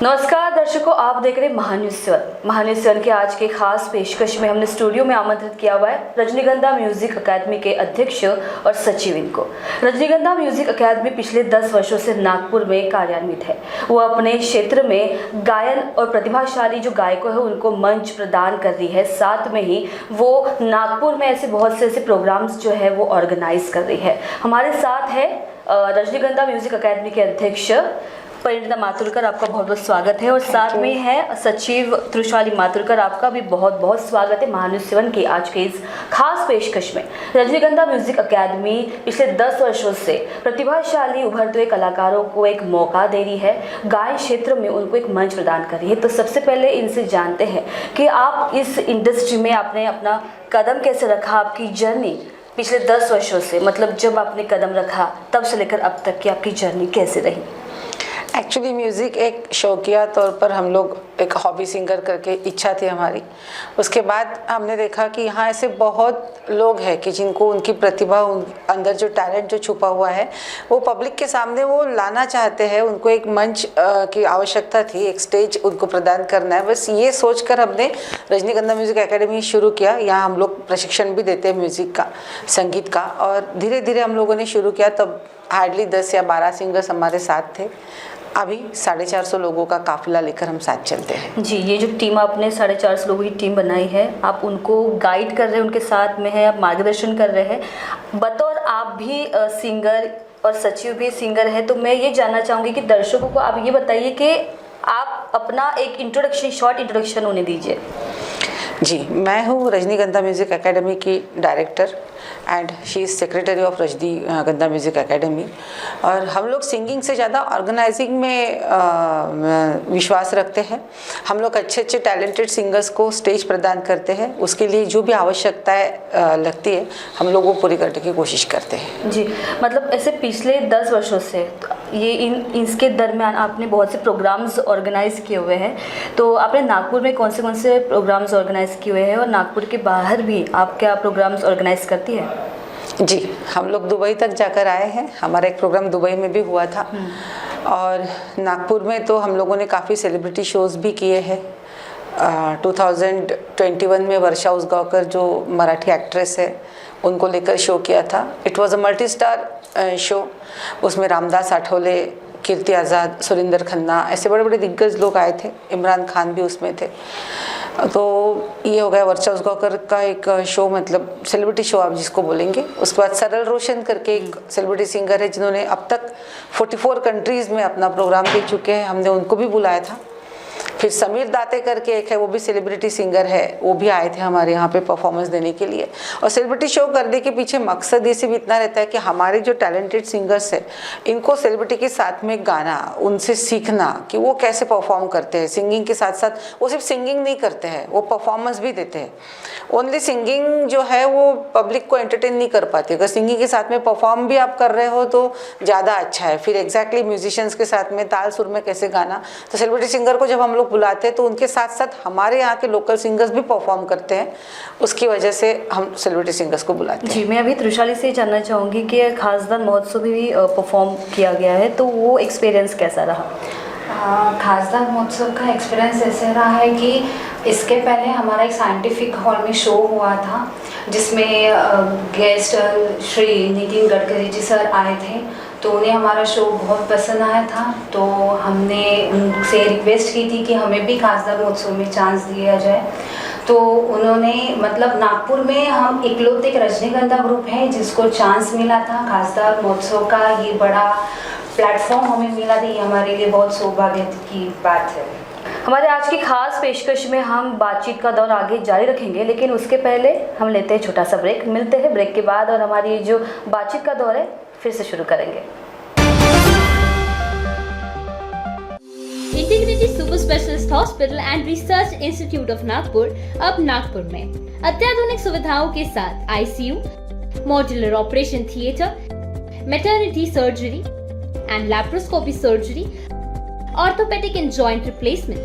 नमस्कार दर्शकों, आप देख रहे हैं महान्यूज के आज के खास पेशकश में हमने स्टूडियो में आमंत्रित किया हुआ है रजनीगंधा म्यूजिक अकादमी के अध्यक्ष और सचिव इनको। रजनीगंधा म्यूजिक अकादमी पिछले 10 वर्षों से नागपुर में कार्यान्वित है। वो अपने क्षेत्र में गायन और प्रतिभाशाली जो गायकों है उनको मंच प्रदान कर रही है। साथ में ही वो नागपुर में ऐसे बहुत से ऐसे प्रोग्राम्स जो है वो ऑर्गेनाइज कर रही है। हमारे साथ है रजनीगंधा म्यूजिक अकादमी के अध्यक्ष परिणीता माथुरकर, आपका बहुत बहुत स्वागत है। और साथ में है सचिव त्रुशाली माथुरकर, आपका भी बहुत बहुत स्वागत है महान्यूज की आज के इस खास पेशकश में। रजनीगंधा म्यूजिक अकादमी पिछले 10 वर्षों से प्रतिभाशाली उभरते हुए कलाकारों को एक मौका दे रही है, गायन क्षेत्र में उनको एक मंच प्रदान कर रही है। तो सबसे पहले इनसे जानते हैं कि आप इस इंडस्ट्री में आपने अपना कदम कैसे रखा, आपकी जर्नी पिछले 10 वर्षों से, मतलब जब आपने कदम रखा तब से लेकर अब तक की आपकी जर्नी कैसे रही? एक्चुअली म्यूज़िक एक शौकिया तौर पर हम लोग एक हॉबी सिंगर करके इच्छा थी हमारी। उसके बाद हमने देखा कि यहाँ ऐसे बहुत लोग हैं कि जिनको उनकी प्रतिभा, अंदर जो टैलेंट जो छुपा हुआ है वो पब्लिक के सामने वो लाना चाहते हैं। उनको एक मंच की आवश्यकता थी, एक स्टेज उनको प्रदान करना है। बस ये सोचकर हमने रजनीगंधा म्यूज़िक एकेडमी शुरू किया। यहाँ हम लोग प्रशिक्षण भी देते हैं म्यूज़िक का, संगीत का। और धीरे धीरे हम लोगों ने शुरू किया, तब हार्डली 10 या 12 सिंगर्स हमारे साथ थे। अभी 450 लोगों का काफिला लेकर हम साथ चलते हैं। जी, ये जो टीम आपने 450 लोगों की टीम बनाई है, आप उनको गाइड कर रहे हैं, उनके साथ में है, आप मार्गदर्शन कर रहे हैं। बतौर आप भी सिंगर और सचिव भी सिंगर है, तो मैं ये जानना चाहूँगी कि दर्शकों को आप ये बताइए कि आप अपना एक इंट्रोडक्शन, शॉर्ट इंट्रोडक्शन उन्हें दीजिए। जी, मैं हूँ रजनीगंधा म्यूज़िक एकेडमी की director and she is secretary of रजनीगंधा म्यूज़िक एकेडमी। और हम लोग सिंगिंग से ज़्यादा ऑर्गेनाइजिंग में विश्वास रखते हैं। हम लोग अच्छे अच्छे टैलेंटेड सिंगर्स को स्टेज प्रदान करते हैं। उसके लिए जो भी आवश्यकताएं लगती है हम लोग वो पूरी करने की कोशिश करते हैं। जी, मतलब ऐसे पिछले 10 वर्षों से ये इसके दरमियान आपने बहुत से प्रोग्राम्स ऑर्गेनाइज किए हुए हैं। तो आपने नागपुर में कौन से प्रोग्राम्स ऑर्गेनाइज किए हुए हैं और नागपुर के बाहर भी आप क्या प्रोग्राम्स ऑर्गेनाइज करती है? जी, हम लोग दुबई तक जाकर आए हैं। हमारा एक प्रोग्राम दुबई में भी हुआ था। और नागपुर में तो हम लोगों ने काफ़ी सेलिब्रिटी शोज़ भी किए हैं। 2021 में वर्षा उसगांवकर जो मराठी एक्ट्रेस है उनको लेकर शो किया था। It was a multi star show. उसमें रामदास आठवले, कीर्ति आज़ाद, सुरिंदर खन्ना, ऐसे बड़े बड़े दिग्गज लोग आए थे। इमरान खान भी उसमें थे। तो ये हो गया वर्षा उसगांवकर का एक शो, मतलब सेलिब्रिटी शो आप जिसको बोलेंगे। उसके बाद सरल रोशन करके एक सेलिब्रिटी सिंगर है जिन्होंने अब तक 44 कंट्रीज़ में अपना प्रोग्राम दे चुके हैं, हमने उनको भी बुलाया था। फिर समीर दाते करके एक है, वो भी सेलिब्रिटी सिंगर है, वो भी आए थे हमारे यहाँ पे परफॉर्मेंस देने के लिए। और सेलिब्रिटी शो करने के पीछे मकसद ये सिर्फ इतना रहता है कि हमारे जो टैलेंटेड सिंगर्स हैं इनको सेलिब्रिटी के साथ में गाना, उनसे सीखना कि वो कैसे परफॉर्म करते हैं। सिंगिंग के साथ साथ वो सिर्फ सिंगिंग नहीं करते हैं, वो परफॉर्मेंस भी देते हैं। ओनली सिंगिंग जो है वो पब्लिक को एंटरटेन नहीं कर पाती। अगर सिंगिंग के साथ में परफॉर्म भी आप कर रहे हो तो ज़्यादा अच्छा है। फिर एग्जैक्टली म्यूजिशियंस के साथ में ताल सुर में कैसे गाना। तो सेलिब्रिटी सिंगर को जब हम लोग बुलाते हैं तो उनके साथ साथ हमारे यहाँ के लोकल सिंगर्स भी परफॉर्म करते हैं। उसकी वजह से हम सेलिब्रिटी सिंगर्स को बुलाते हैं। जी, मैं अभी त्रुशाली से जानना चाहूँगी कि खासदान महोत्सव भी परफॉर्म किया गया है, तो वो एक्सपीरियंस कैसा रहा? खासदान महोत्सव का एक्सपीरियंस ऐसे रहा है कि इसके पहले हमारा एक साइंटिफिक हॉल में शो हुआ था जिसमें गेस्ट श्री नितिन गडकरी जी सर आए थे। तो उन्हें हमारा शो बहुत पसंद आया था। तो हमने उनसे रिक्वेस्ट की थी कि हमें भी खासदान महोत्सव में चांस दिया जाए। तो उन्होंने, मतलब नागपुर में हम इकलौते एक रजनीगंधा ग्रुप है जिसको चांस मिला था। खासदान महोत्सव का ये बड़ा प्लेटफॉर्म हमें मिला था, ये हमारे लिए बहुत सौभाग्य की बात है। हमारे आज की खास पेशकश में हम बातचीत का दौर आगे जारी रखेंगे, लेकिन उसके पहले हम लेते हैं छोटा सा ब्रेक। मिलते हैं ब्रेक के बाद और हमारी जो बातचीत का दौर है फिर से शुरू करेंगे। Integrity super specialist hospital and research institute of Nagpur अब नागपुर में अत्याधुनिक सुविधाओं के साथ ICU, modular operation theatre, maternity surgery and laparoscopy surgery, orthopaedic and joint replacement,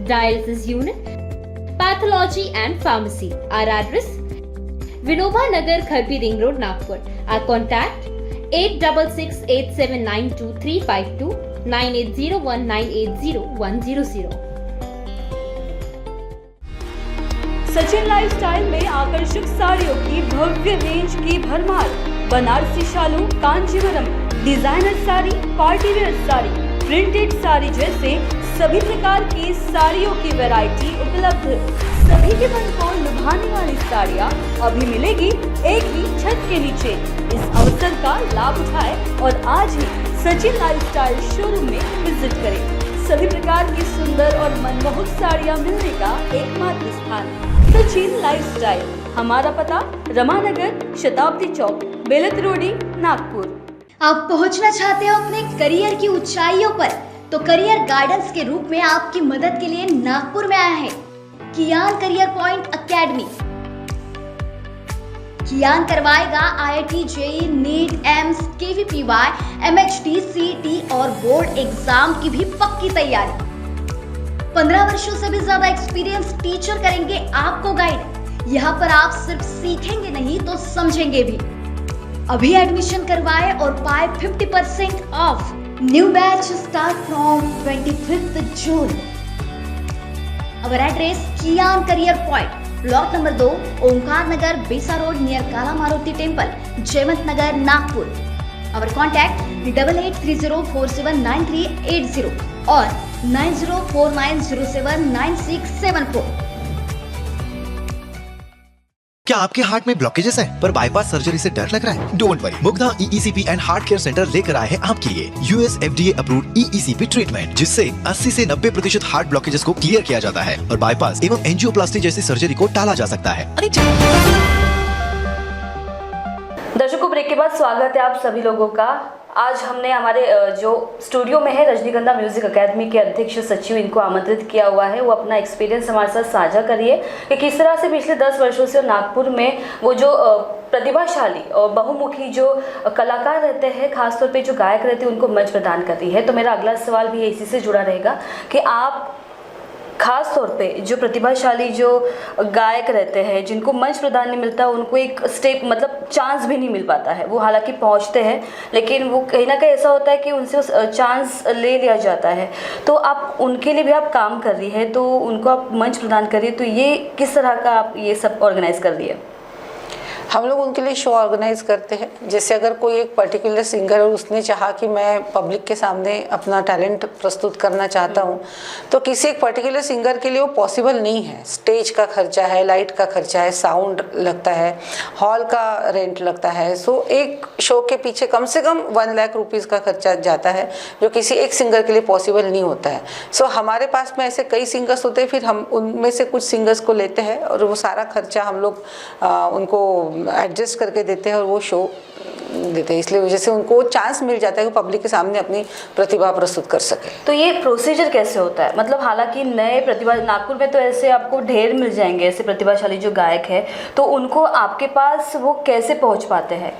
dialysis unit, pathology and pharmacy. Our address: Vinova Nagar, Kharbi Ring Road, Nagpur. Our contact 8668792352 9801980100. Sachin lifestyle में आकर्षक साड़ियों की भव्य रेंज की भरमार। Banarasi Shalu, Kanjeevaram, designer sari, party wear sari, printed sari जैसे सभी प्रकार की साड़ियों की वैरायटी उपलब्ध। सभी के मन को लुभाने वाली साड़ियाँ अभी मिलेगी एक ही छत के नीचे। इस अवसर का लाभ उठाएं और आज ही सचिन लाइफस्टाइल शोरूम में विजिट करें। सभी प्रकार की सुंदर और मनमोहक साड़ियाँ मिलने का एकमात्र स्थान सचिन लाइफस्टाइल। हमारा पता रमानगर, शताब्दी चौक, बेलत रोडी, नागपुर। आप पहुंचना चाहते हो अपने करियर की ऊंचाइयों पर, तो करियर गाइडेंस के रूप में आपकी मदद के लिए नागपुर में आया है Kiyan career point academy. Kiyan करवाएगा IIT, JEE, NEET, AIIMS, KVPY, MHT, CET और बोर्ड एग्जाम की भी पक्की तैयारी। 15 वर्षों से भी ज्यादा एक्सपीरियंस टीचर करेंगे आपको गाइड। यहाँ पर आप सिर्फ सीखेंगे नहीं तो समझेंगे भी। अभी एडमिशन करवाए और पाए 50% off. New batch start from 25th June। Our address Kiyan career point, block number 2, Omkar Nagar, Besa road near Kala Maruti temple, Jaywant Nagar, Nagpur. Our contact 8830479380 और 9049079674। क्या आपके हार्ट में ब्लॉकेजेस है पर बाईपास सर्जरी से डर लग रहा है? Don't worry, Mugdha EECP and heart care centre लेकर आए हैं आपके लिए US FDA approved EECP treatment, जिससे 80 से 90% हार्ट ब्लॉकेजेस को क्लियर किया जाता है और बाईपास एवं एंजियोप्लास्टी जैसी सर्जरी को टाला जा सकता है। दर्शकों, ब्रेक के बाद स्वागत है आप सभी लोगों का। आज हमने हमारे जो स्टूडियो में है रजनीगंधा म्यूजिक एकेडमी के अध्यक्ष सचिव, इनको आमंत्रित किया हुआ है। वो अपना एक्सपीरियंस हमारे साथ साझा करिए कि किस तरह से पिछले 10 वर्षों से नागपुर में वो जो प्रतिभाशाली और बहुमुखी जो कलाकार रहते हैं, खासतौर पे जो गायक रहते हैं, उनको मंच प्रदान कर रही है। तो मेरा अगला सवाल भी इसी से जुड़ा रहेगा कि आप खास तौर पे जो प्रतिभाशाली जो गायक रहते हैं, जिनको मंच प्रदान नहीं मिलता, उनको एक स्टेप मतलब चांस भी नहीं मिल पाता है। वो हालांकि पहुंचते हैं, लेकिन वो कहीं ना कहीं ऐसा होता है कि उनसे उस चांस ले लिया जाता है। तो आप उनके लिए भी आप काम कर रही है, तो उनको आप मंच प्रदान करिए। तो ये किस तरह का आप ये सब ऑर्गेनाइज कर रही है? हम लोग उनके लिए शो ऑर्गेनाइज करते हैं। जैसे अगर कोई एक पर्टिकुलर सिंगर और उसने चाहा कि मैं पब्लिक के सामने अपना टैलेंट प्रस्तुत करना चाहता हूँ, तो किसी एक पर्टिकुलर सिंगर के लिए वो पॉसिबल नहीं है। स्टेज का खर्चा है, लाइट का खर्चा है, साउंड लगता है, हॉल का रेंट लगता है। सो एक शो के पीछे कम से कम 1 लाख रुपीज़ का खर्चा जाता है, जो किसी एक सिंगर के लिए पॉसिबल नहीं होता है। सो हमारे पास में ऐसे कई सिंगर्स होते हैं, फिर हम उनमें से कुछ सिंगर्स को लेते हैं और वो सारा खर्चा हम लोग उनको एडजस्ट करके देते हैं और वो शो देते हैं। इसलिए वजह से उनको चांस मिल जाता है कि पब्लिक के सामने अपनी प्रतिभा प्रस्तुत कर सके। तो ये प्रोसीजर कैसे होता है? मतलब हालांकि नए प्रतिभा नागपुर में तो ऐसे आपको ढेर मिल जाएंगे ऐसे प्रतिभाशाली जो गायक है, तो उनको आपके पास वो कैसे पहुंच पाते हैं?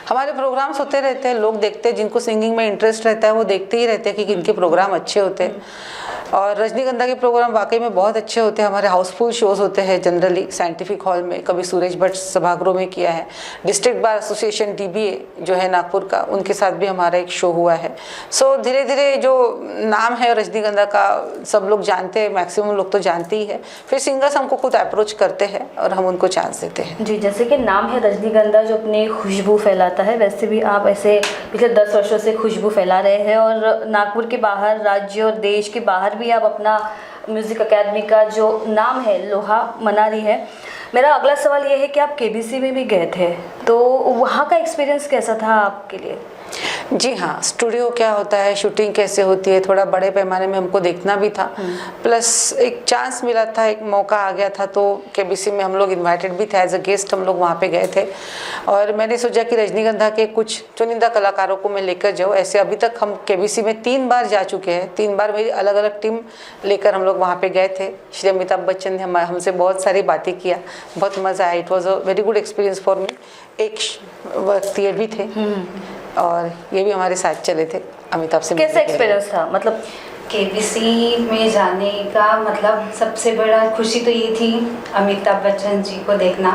हमारे प्रोग्राम्स होते रहते हैं, लोग देखते हैं, जिनको सिंगिंग में इंटरेस्ट रहता है वो देखते ही रहते हैं कि इनके प्रोग्राम अच्छे होते हैं। और रजनीगंधा के प्रोग्राम वाकई में बहुत अच्छे होते हैं। हमारे हाउसफुल शोज़ होते हैं जनरली साइंटिफिक हॉल में, कभी सुरेश भट्ट सभागृह में किया है। डिस्ट्रिक्ट बार एसोसिएशन DBA जो है नागपुर का, उनके साथ भी हमारा एक शो हुआ है। सो धीरे धीरे जो नाम है रजनीगंधा का सब लोग जानते हैं, मैक्सिमम लोग तो जानते ही है। फिर सिंगर्स हमको खुद अप्रोच करते हैं और हम उनको चांस देते हैं। जी, जैसे कि नाम है रजनीगंधा जो अपनी खुशबू फैलाता है, वैसे भी आप ऐसे पिछले 10 वर्षों से खुशबू फैला रहे हैं और नागपुर के बाहर, राज्य और देश के बाहर भी आप अपना म्यूज़िक एकेडमी का जो नाम है लोहा मना रही है। मेरा अगला सवाल ये है कि आप KBC में भी गए थे, तो वहाँ का एक्सपीरियंस कैसा था आपके लिए? जी हाँ, स्टूडियो क्या होता है, शूटिंग कैसे होती है, थोड़ा बड़े पैमाने में हमको देखना भी था। प्लस एक चांस मिला था, एक मौका आ गया था, तो KBC में हम लोग इनवाइटेड भी थे एज अ गेस्ट, हम लोग वहाँ पे गए थे। और मैंने सोचा कि रजनीगंधा के कुछ चुनिंदा कलाकारों को मैं लेकर जाऊँ। ऐसे अभी तक हम KBC में 3 बार जा चुके हैं, 3 बार मेरी अलग अलग टीम लेकर हम लोग वहाँ पर गए थे। श्री अमिताभ बच्चन ने हमसे बहुत सारी बातें किया, बहुत मज़ा आया। It was a very good experience for me. एक वक्त ये भी थे और ये भी हमारे साथ चले थे अमिताभ से। कैसा एक्सपीरियंस था? मतलब KBC में जाने का मतलब सबसे बड़ा खुशी तो ये थी अमिताभ बच्चन जी को देखना।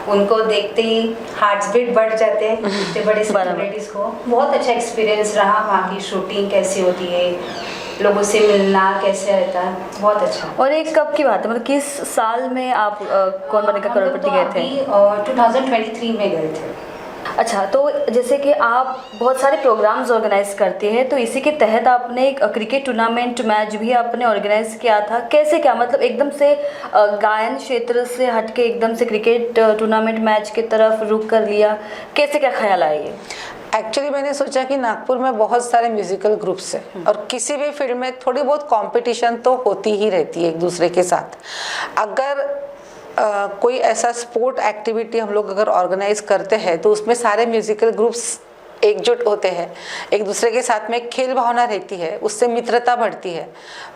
उनको देखते ही हार्ट बीट बढ़ जाते हैं इतने बड़े सेलिब्रिटीज़ को। बहुत अच्छा एक्सपीरियंस रहा, वहाँ की शूटिंग कैसी होती है, लोगों से मिलना कैसे रहता है, बहुत अच्छा। और एक कब की बात है, मतलब किस साल में आप कौन बनेगा करोड़पति गए थे? 2023 में गए थे। अच्छा, तो जैसे कि आप बहुत सारे प्रोग्राम्स ऑर्गेनाइज करते हैं, तो इसी के तहत आपने एक क्रिकेट टूर्नामेंट मैच भी आपने ऑर्गेनाइज किया था। कैसे क्या, मतलब एकदम से गायन क्षेत्र से हट के एकदम से क्रिकेट टूर्नामेंट मैच की तरफ रुख कर लिया, कैसे क्या ख्याल आया ये? एक्चुअली मैंने सोचा कि नागपुर में बहुत सारे म्यूजिकल ग्रुप्स हैं और किसी भी फील्ड में थोड़ी बहुत कंपटीशन तो होती ही रहती है एक दूसरे के साथ। अगर कोई ऐसा स्पोर्ट एक्टिविटी हम लोग अगर ऑर्गेनाइज करते हैं तो उसमें सारे म्यूजिकल ग्रुप्स एकजुट होते हैं, एक दूसरे के साथ में खेल भावना रहती है, उससे मित्रता बढ़ती है।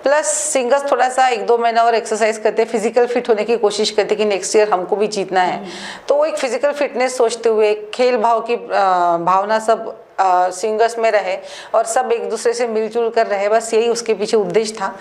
प्लस सिंगर्स थोड़ा सा 1-2 महीना और एक्सरसाइज करते हैं, फिजिकल फिट होने की कोशिश करते हैं कि नेक्स्ट ईयर हमको भी जीतना है। तो वो एक फिजिकल फिटनेस सोचते हुए खेल भाव की भावना सब सिंगर्स में रहे और सब एक दूसरे से मिलजुल कर रहे, बस यही उसके पीछे उद्देश्य था।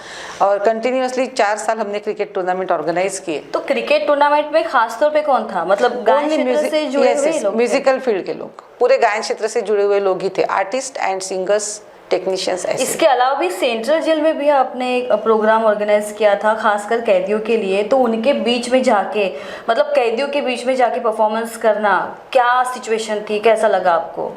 और कंटिन्यूअसली 4 साल हमने क्रिकेट टूर्नामेंट ऑर्गेनाइज किए। तो क्रिकेट टूर्नामेंट में खास तौर पे कौन था, मतलब गायन क्षेत्र से जुड़े हुए लोग? म्यूजिकल फील्ड के लोग, पूरे गायन क्षेत्र से जुड़े हुए लोग ही थे, आर्टिस्ट एंड सिंगर्स, टेक्नीशियंस। इसके अलावा भी सेंट्रल जेल में भी आपने एक प्रोग्राम ऑर्गेनाइज किया था खासकर कैदियों के लिए, तो उनके बीच में जाके, मतलब कैदियों के बीच में जाके परफॉर्मेंस करना, क्या सिचुएशन थी, कैसा लगा आपको?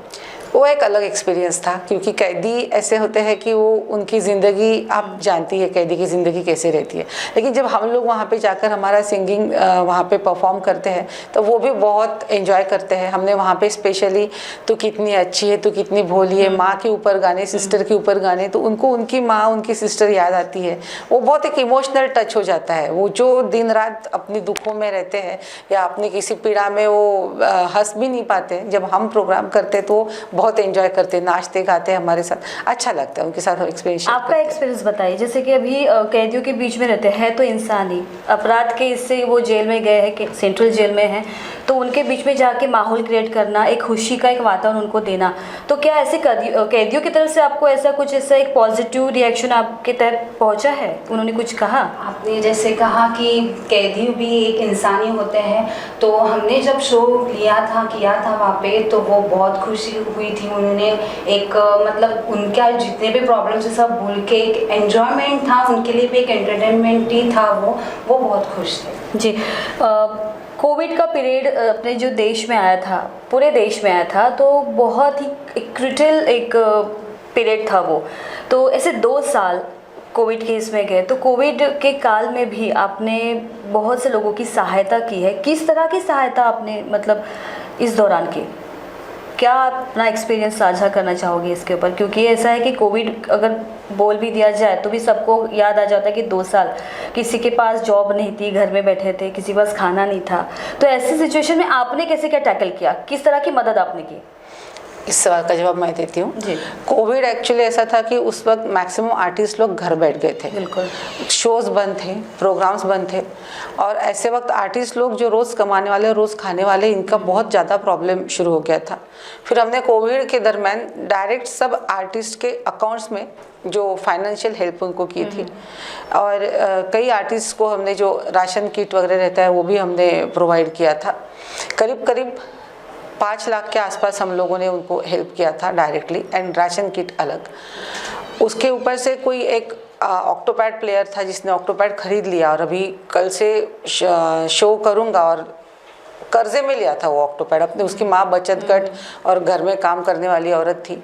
वो एक अलग एक्सपीरियंस था, क्योंकि कैदी ऐसे होते हैं कि वो उनकी ज़िंदगी, आप जानती है कैदी की ज़िंदगी कैसे रहती है, लेकिन जब हम लोग वहाँ पे जाकर हमारा सिंगिंग वहाँ पे परफॉर्म करते हैं तो वो भी बहुत एंजॉय करते हैं। हमने वहाँ पे स्पेशली तू कितनी अच्छी है, तू कितनी भोली है, माँ के ऊपर गाने, सिस्टर के ऊपर गाने, तो उनको उनकी माँ, उनकी सिस्टर याद आती है। वो बहुत एक इमोशनल टच हो जाता है। वो जो दिन रात अपनी दुखों में रहते हैं या अपनी किसी पीड़ा में वो हंस भी नहीं पाते, जब हम प्रोग्राम करते तो बहुत एंजॉय करते, नाचते गाते हमारे साथ, अच्छा लगता है उनके साथ एक्सपीरियंस। आपका एक्सपीरियंस बताइए, जैसे कि अभी कैदियों के बीच में रहते हैं तो इंसानी अपराध के इससे वो जेल में गए हैं, सेंट्रल जेल में हैं, तो उनके बीच में जाके माहौल क्रिएट करना, एक खुशी का एक वातावरण उनको देना, तो क्या ऐसे कैदियों की तरफ से आपको ऐसा कुछ, ऐसा एक पॉजिटिव रिएक्शन आपके तहत पहुंचा है? उन्होंने कुछ कहा? आपने जैसे कहा कि कैदी भी एक इंसानी होते हैं, तो हमने जब शो किया था वहाँ पे, तो वो बहुत खुशी हुई थी। उन्होंने एक मतलब उनका जितने भी प्रॉब्लम्स है सब भूल के एक एन्जॉयमेंट था, उनके लिए भी एक एंटरटेनमेंट ही था। वो बहुत खुश थे जी। कोविड का पीरियड अपने जो देश में आया था, पूरे देश में आया था, तो बहुत ही क्रिटिकल एक पीरियड था वो। तो ऐसे 2 साल कोविड के इसमें गए, तो कोविड के काल में भी आपने बहुत से लोगों की सहायता की है। किस तरह की सहायता आपने मतलब इस दौरान की? क्या आप अपना एक्सपीरियंस साझा करना चाहोगे इसके ऊपर? क्योंकि ऐसा है कि कोविड अगर बोल भी दिया जाए तो भी सबको याद आ जाता है कि 2 साल किसी के पास जॉब नहीं थी, घर में बैठे थे, किसी के पास खाना नहीं था। तो ऐसी सिचुएशन में आपने कैसे क्या टैकल किया, किस तरह की मदद आपने की? इस सवाल का जवाब मैं देती हूँ। जी। कोविड एक्चुअली ऐसा था कि उस वक्त मैक्सिमम आर्टिस्ट लोग घर बैठ गए थे, बिल्कुल, शोज़ बंद थे, प्रोग्राम्स बंद थे, और ऐसे वक्त आर्टिस्ट लोग जो रोज़ कमाने वाले, रोज़ खाने वाले, इनका बहुत ज़्यादा प्रॉब्लम शुरू हो गया था। फिर हमने कोविड के दरमियान डायरेक्ट सब आर्टिस्ट के अकाउंट्स में जो फाइनेंशियल हेल्प उनको की थी, और कई आर्टिस्ट को हमने जो राशन किट वगैरह रहता है वो भी हमने प्रोवाइड किया था। करीब करीब 5 लाख के आसपास हम लोगों ने उनको हेल्प किया था डायरेक्टली, एंड राशन किट अलग। उसके ऊपर से कोई एक ऑक्टोपैड प्लेयर था जिसने ऑक्टोपैड खरीद लिया, और अभी कल से शो करूँगा, और कर्जे में लिया था वो ऑक्टोपैड अपने। उसकी माँ बचत गट और घर में काम करने वाली औरत थी,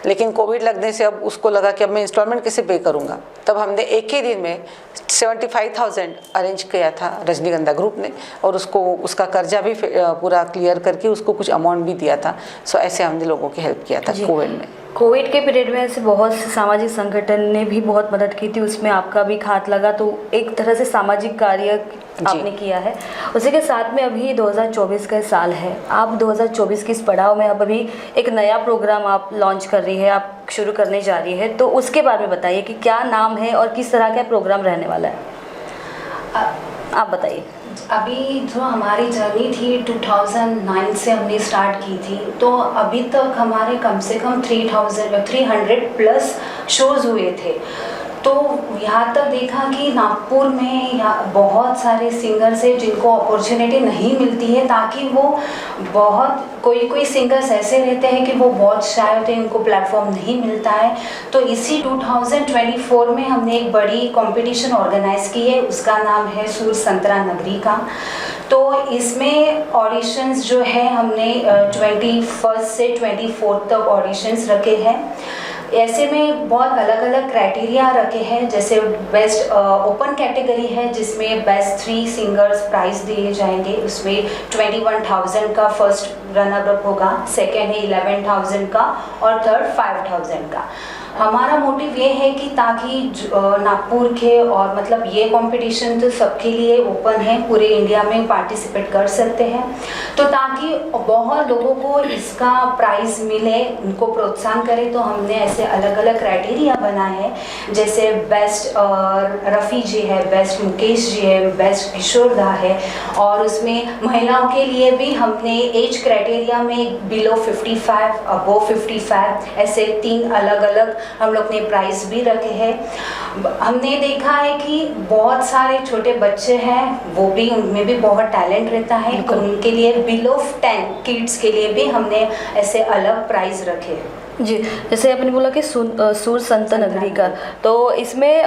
लेकिन कोविड लगने से अब उसको लगा कि अब मैं इंस्टॉलमेंट कैसे पे करूँगा। तब हमने एक ही दिन में 75,000 अरेंज किया था रजनीगंधा ग्रुप ने, और उसको उसका कर्जा भी पूरा क्लियर करके उसको कुछ अमाउंट भी दिया था। सो ऐसे हमने लोगों की हेल्प किया था कोविड में। कोविड के पीरियड में ऐसे बहुत से सामाजिक संगठन ने भी बहुत मदद की थी, उसमें आपका भी हाथ लगा, तो एक तरह से सामाजिक कार्य आपने किया है। उसी के साथ में अभी 2024 का साल है, आप 2024 की इस पड़ाव में अब अभी एक नया प्रोग्राम आप लॉन्च कर रही है, आप शुरू करने जा रही है, तो उसके बारे में बताइए कि क्या नाम है और किस तरह का प्रोग्राम रहने वाला है, आप बताइए। अभी जो हमारी जर्नी थी 2009 से हमने स्टार्ट की थी, तो अभी तक हमारे कम से कम 300 प्लस शोज़ हुए थे। तो यहाँ तक देखा कि नागपुर में यहाँ बहुत सारे सिंगर्स हैं जिनको अपॉर्चुनिटी नहीं मिलती है, ताकि वो बहुत कोई सिंगर्स ऐसे रहते हैं कि वो बहुत शाय होते हैं, उनको प्लेटफॉर्म नहीं मिलता है। तो इसी 2024 में हमने एक बड़ी कंपटीशन ऑर्गेनाइज की है, उसका नाम है सुर संतरा नगरी का। तो इसमें ऑडिशंस जो है हमने 21 से 24 तक ऑडिशंस रखे हैं। ऐसे में बहुत अलग अलग क्राइटेरिया रखे हैं, जैसे बेस्ट ओपन कैटेगरी है जिसमें बेस्ट 3 सिंगर्स प्राइज दिए जाएंगे, उसमें 21,000 का फर्स्ट रनर अप होगा, सेकेंड है 11,000 का और थर्ड 5,000 का। हमारा मोटिव ये है कि ताकि नागपुर के और मतलब ये कंपटीशन तो सबके लिए ओपन है, पूरे इंडिया में पार्टिसिपेट कर सकते हैं, तो ताकि बहुत लोगों को इसका प्राइज़ मिले, उनको प्रोत्साहन करे। तो हमने ऐसे अलग अलग क्राइटेरिया बनाए हैं, जैसे बेस्ट रफ़ी जी है, बेस्ट मुकेश जी है, बेस्ट किशोर दा है, और उसमें महिलाओं के लिए भी हमने एज क्राइटेरिया में बिलो 55, अबव 55, ऐसे 3 अलग अलग हम लोग ने प्राइस भी रखे हैं। हमने देखा है कि बहुत सारे छोटे बच्चे हैं, वो भी उनमें भी बहुत टैलेंट रहता है, उनके लिए बिलो 10 किड्स के लिए भी हमने ऐसे अलग प्राइस रखे हैं। जी, जैसे आपने बोला कि सुर संत नगरी का, तो इसमें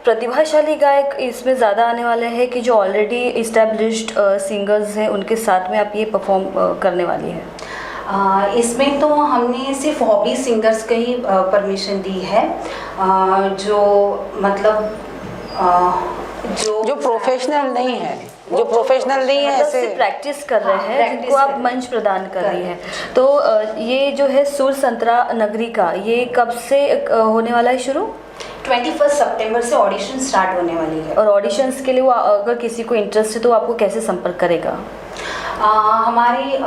प्रतिभाशाली गायक इसमें ज़्यादा आने वाले हैं कि जो ऑलरेडी इस्टेब्लिश्ड सिंगर्स हैं उनके साथ में आप ये परफॉर्म करने वाली है? इसमें तो हमने सिर्फ हॉबी सिंगर्स का ही परमिशन दी है, जो मतलब जो प्रोफेशनल नहीं है, जो प्रोफेशनल नहीं है, ऐसे प्रैक्टिस कर रहे हैं, जिनको आप मंच प्रदान कर रही हैं। तो ये जो है सुर संतरा नगरी का, ये कब से होने वाला है शुरू? 21 सितंबर से ऑडिशन स्टार्ट होने वाली है। और ऑडिशंस के लिए वो अगर किसी को इंटरेस्ट है तो आपको कैसे संपर्क करेगा? हमारी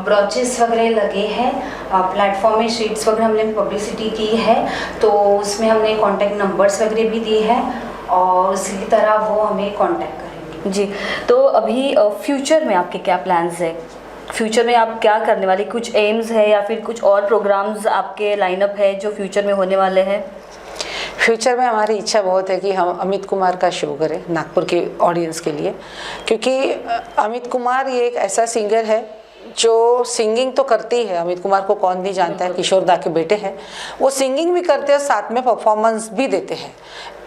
ब्रॉचेस वगैरह लगे हैं प्लेटफॉर्म में, शीट्स वगैरह हमने पब्लिसिटी की है, तो उसमें हमने कॉन्टैक्ट नंबर्स वगैरह भी दिए हैं और उसी तरह वो हमें कॉन्टैक्ट करेंगे। जी, तो अभी फ्यूचर में आपके क्या प्लान्स है? फ्यूचर में आप क्या करने वाले, कुछ एम्स है या फिर कुछ और प्रोग्राम्स आपके लाइनअप है जो फ्यूचर में होने वाले हैं? फ्यूचर में हमारी इच्छा बहुत है कि हम अमित कुमार का शो करें नागपुर के ऑडियंस के लिए, क्योंकि अमित कुमार ये एक ऐसा सिंगर है जो सिंगिंग तो करती है। अमित कुमार को कौन नहीं जानता है, किशोर दा के बेटे हैं। वो सिंगिंग भी करते हैं, साथ में परफॉर्मेंस भी देते हैं।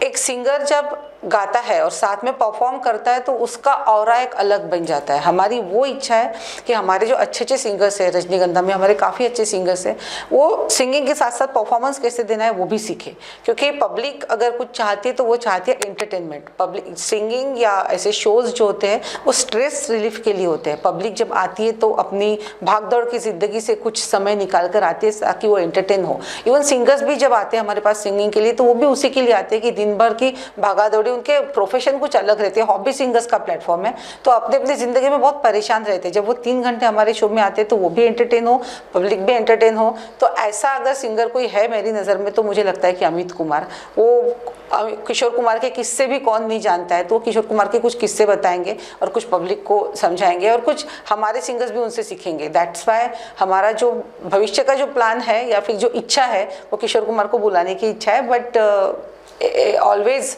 एक सिंगर जब गाता है और साथ में परफॉर्म करता है तो उसका ऑरा एक अलग बन जाता है। हमारी वो इच्छा है कि हमारे जो अच्छे अच्छे सिंगर्स हैं, रजनीगंधा में हमारे काफ़ी अच्छे सिंगर्स हैं, वो सिंगिंग के साथ साथ परफॉर्मेंस कैसे देना है वो भी सीखे, क्योंकि पब्लिक अगर कुछ चाहती है तो वो चाहती है एंटरटेनमेंट। पब्लिक सिंगिंग या ऐसे शोज़ जो होते हैं वो स्ट्रेस रिलीफ के लिए होते हैं। पब्लिक जब आती है तो अपनी भागदौड़ की ज़िंदगी से कुछ समय निकाल कर आती है ताकि वो एंटरटेन हो। इवन सिंगर्स भी जब आते हैं हमारे पास सिंगिंग के लिए तो वो भी उसी के लिए आते हैं कि दिन भर की भागादौड़ी, उनके प्रोफेशन कुछ अलग रहते हैं। हॉबी सिंगर्स का प्लेटफॉर्म है, तो अपने अपनी ज़िंदगी में बहुत परेशान रहते हैं। जब वो 3 घंटे हमारे शो में आते हैं तो वो भी एंटरटेन हो, पब्लिक भी एंटरटेन हो। तो ऐसा अगर सिंगर कोई है मेरी नज़र में तो मुझे लगता है कि अमित कुमार। वो किशोर कुमार के किस्से भी कौन नहीं जानता है, तो किशोर कुमार के कुछ किस्से बताएंगे और कुछ पब्लिक को समझाएंगे और कुछ हमारे सिंगर्स भी उनसे सीखेंगे। दैट्स वाई हमारा जो भविष्य का जो प्लान है या फिर जो इच्छा है वो किशोर कुमार को बुलाने की इच्छा है। बट ऑलवेज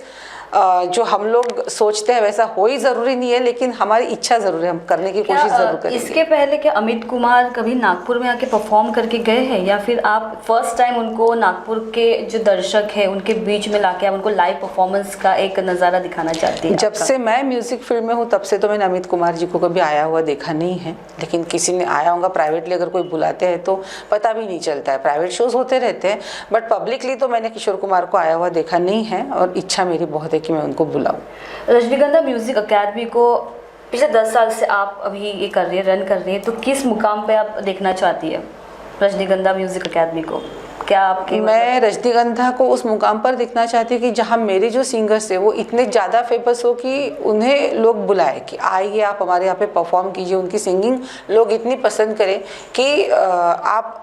जो हम लोग सोचते हैं वैसा हो ही ज़रूरी नहीं है, लेकिन हमारी इच्छा ज़रूर है, हम करने की कोशिश ज़रूर करेंगे। इसके पहले क्या अमित कुमार कभी नागपुर में आके परफॉर्म करके गए हैं, या फिर आप फर्स्ट टाइम उनको नागपुर के जो दर्शक हैं उनके बीच में लाके आप उनको लाइव परफॉर्मेंस का एक नज़ारा दिखाना चाहती हैं? जब से मैं म्यूज़िक फील्ड में हूँ तब से तो मैंने अमित कुमार जी को कभी आया हुआ देखा नहीं है, लेकिन किसी ने आया होगा प्राइवेटली, अगर कोई बुलाते हैं तो पता भी नहीं चलता है। प्राइवेट शोज़ होते रहते हैं, बट पब्लिकली तो मैंने किशोर कुमार को आया हुआ देखा नहीं है और इच्छा मेरी बहुत है कि मैं उनको बुलाऊं। रजनीगंधा म्यूजिक अकेडमी को पिछले 10 साल से आप अभी ये कर रही है, रन कर रही है, तो किस मुकाम पे आप देखना चाहती है रजनीगंधा म्यूजिक अकेडमी को? क्या आपकी मैं रजनीगंधा को उस मुकाम पर देखना चाहती हूँ कि जहाँ मेरे जो सिंगर्स है वो इतने ज़्यादा फेमस हो कि उन्हें लोग बुलाए कि आइए आप हमारे यहाँ पे परफॉर्म कीजिए। उनकी सिंगिंग लोग इतनी पसंद करें कि आप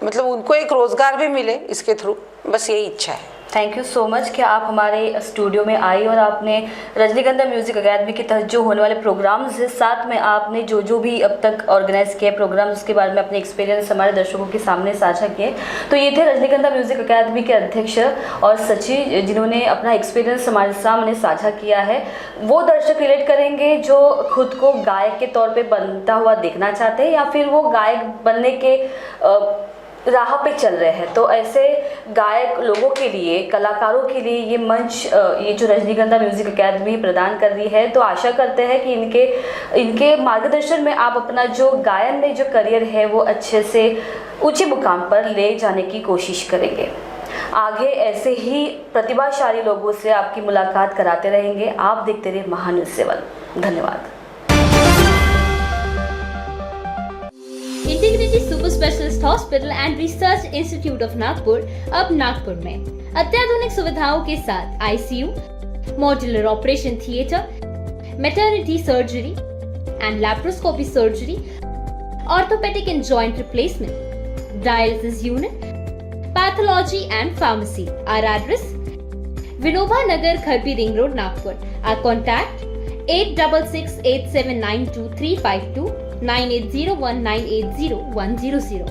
मतलब उनको एक रोज़गार भी मिले इसके थ्रू, बस यही इच्छा है। थैंक यू सो मच कि आप हमारे स्टूडियो में आई और आपने रजनीगंधा म्यूज़िक अकेडमी के तहत जो होने वाले प्रोग्राम्स हैं, साथ में आपने जो भी अब तक ऑर्गेनाइज़ किए प्रोग्राम्स, उसके बारे में अपने एक्सपीरियंस हमारे दर्शकों के सामने साझा किए। तो ये थे रजनीगंधा म्यूज़िक अकेडमी के अध्यक्ष और सचिव, जिन्होंने अपना एक्सपीरियंस हमारे सामने साझा किया है। वो दर्शक रिलेट करेंगे जो खुद को गायक के तौर पर बनता हुआ देखना चाहते हैं या फिर वो गायक बनने के राह पे चल रहे हैं। तो ऐसे गायक लोगों के लिए, कलाकारों के लिए ये मंच, ये जो रजनीगंधा म्यूज़िक अकेडमी प्रदान कर रही है, तो आशा करते हैं कि इनके मार्गदर्शन में आप अपना जो गायन में जो करियर है वो अच्छे से ऊंचे मुकाम पर ले जाने की कोशिश करेंगे। आगे ऐसे ही प्रतिभाशाली लोगों से आपकी मुलाकात कराते रहेंगे। आप देखते रहिए महान्यूज़ 7। धन्यवाद। Integrity super specialist hospital and research institute of Nagpur अब नागपुर में अत्याधुनिक सुविधाओं के साथ ICU, modular operation theatre, maternity surgery and laparoscopy surgery, orthopaedic and joint replacement, dialysis unit, pathology and pharmacy. Our address: Vinoba Nagar, Kharbi Ring Road, Nagpur. Our contact: 8668792352, 9801980100.